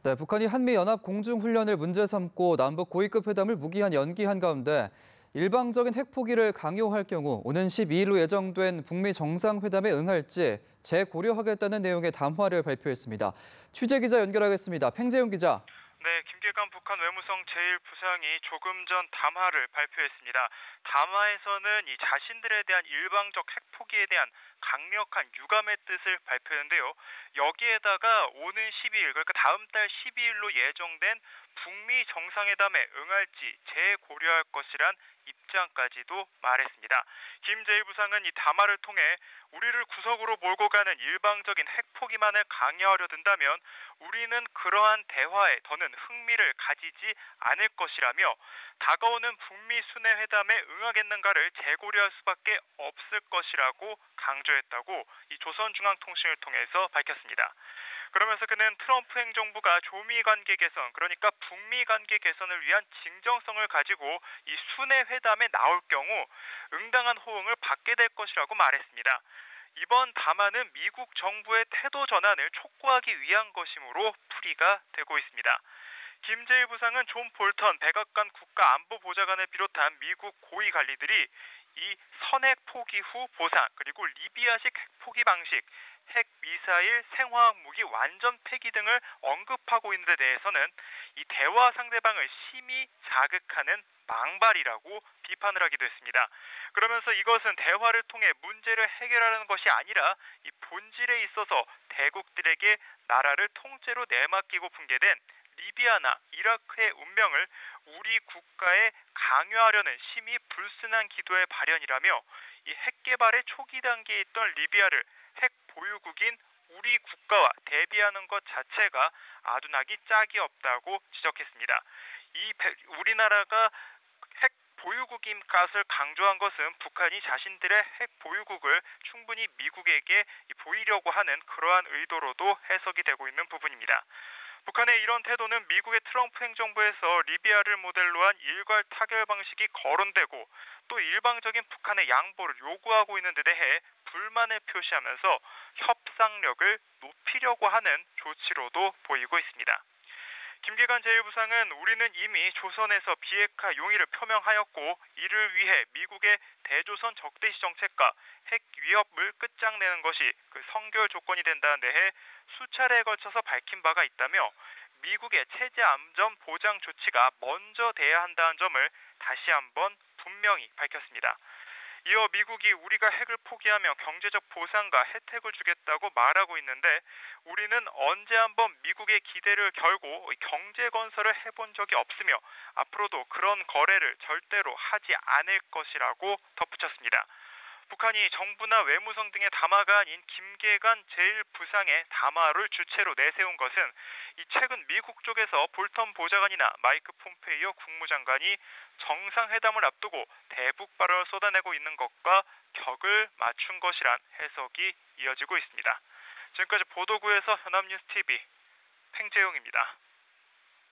네, 북한이 한미연합 공중훈련을 문제 삼고 남북 고위급 회담을 무기한 연기한 가운데 일방적인 핵포기를 강요할 경우 오는 12일로 예정된 북미 정상회담에 응할지 재고려하겠다는 내용의 담화를 발표했습니다. 취재 기자 연결하겠습니다. 팽재용 기자. 네, 김계관 북한 외무성 제1부상이 조금 전 담화를 발표했습니다. 담화에서는 이 자신들에 대한 일방적 핵포기에 대한 강력한 유감의 뜻을 발표했는데요. 여기에다가 오는 12일, 그러니까 다음 달 12일로 예정된 북미 정상회담에 응할지 재고려할 것이란 입장까지도 말했습니다. 김 제1부상은 이 담화를 통해 우리를 구석으로 몰고 가는 일방적인 핵포기만을 강요하려 든다면 우리는 그러한 대화에 더는 흥미를 가지지 않을 것이라며 다가오는 북미 순회 회담에 응하겠는가를 재고려할 수밖에 없을 것이라고 강조했다고 이 조선중앙통신을 통해서 밝혔습니다. 그러면서 그는 트럼프 행정부가 조미 관계 개선, 그러니까 북미 관계 개선을 위한 진정성을 가지고 이 순회 회담에 나올 경우 응당한 호응을 받게 될 것이라고 말했습니다. 이번 담화는 미국 정부의 태도 전환을 촉구하기 위한 것이므로 풀이가 되고 있습니다. 김재일 부상은 존 볼턴 백악관 국가안보보좌관을 비롯한 미국 고위 관리들이 이 선핵 포기 후 보상, 그리고 리비아식 핵포기 방식, 핵 미사일 생화학 무기 완전 폐기 등을 언급하고 있는 데 대해서는 이 대화 상대방을 심히 자극하는 망발이라고 비판을 하기도 했습니다. 그러면서 이것은 대화를 통해 문제를 해결하는 것이 아니라 이 본질에 있어서 대국들에게 나라를 통째로 내맡기고 붕괴된 리비아나 이라크의 운명을 우리 국가에 강요하려는 심히 불순한 기도의 발현이라며 이 핵 개발의 초기 단계에 있던 리비아를 핵 보유국인 우리 국가와 대비하는 것 자체가 아둔하기 짝이 없다고 지적했습니다. 우리나라가 핵 보유국인 것을 강조한 것은 북한이 자신들의 핵 보유국을 충분히 미국에게 보이려고 하는 그러한 의도로도 해석이 되고 있는 부분입니다. 북한의 이런 태도는 미국의 트럼프 행정부에서 리비아를 모델로 한 일괄 타결 방식이 거론되고 또 일방적인 북한의 양보를 요구하고 있는 데 대해 불만을 표시하면서 협상력을 높이려고 하는 조치로도 보이고 있습니다. 김계관 제1부상은 우리는 이미 조선에서 비핵화 용의를 표명하였고 이를 위해 미국의 대조선 적대시 정책과 핵 위협을 끝장내는 것이 그 선결 조건이 된다는 데에 수차례에 걸쳐서 밝힌 바가 있다며 미국의 체제 안전 보장 조치가 먼저 돼야 한다는 점을 다시 한번 분명히 밝혔습니다. 이어 미국이 우리가 핵을 포기하며 경제적 보상과 혜택을 주겠다고 말하고 있는데 우리는 언제 한번 미국의 기대를 결고 경제 건설을 해본 적이 없으며 앞으로도 그런 거래를 절대로 하지 않을 것이라고 덧붙였습니다. 북한이 정부나 외무성 등의 담화가 아닌 김계관 제1부상의 담화를 주체로 내세운 것은 이 최근 미국 쪽에서 볼턴 보좌관이나 마이크 폼페이오 국무장관이 정상회담을 앞두고 대북 발언을 쏟아내고 있는 것과 격을 맞춘 것이란 해석이 이어지고 있습니다. 지금까지 보도국에서 연합뉴스TV 팽재용입니다.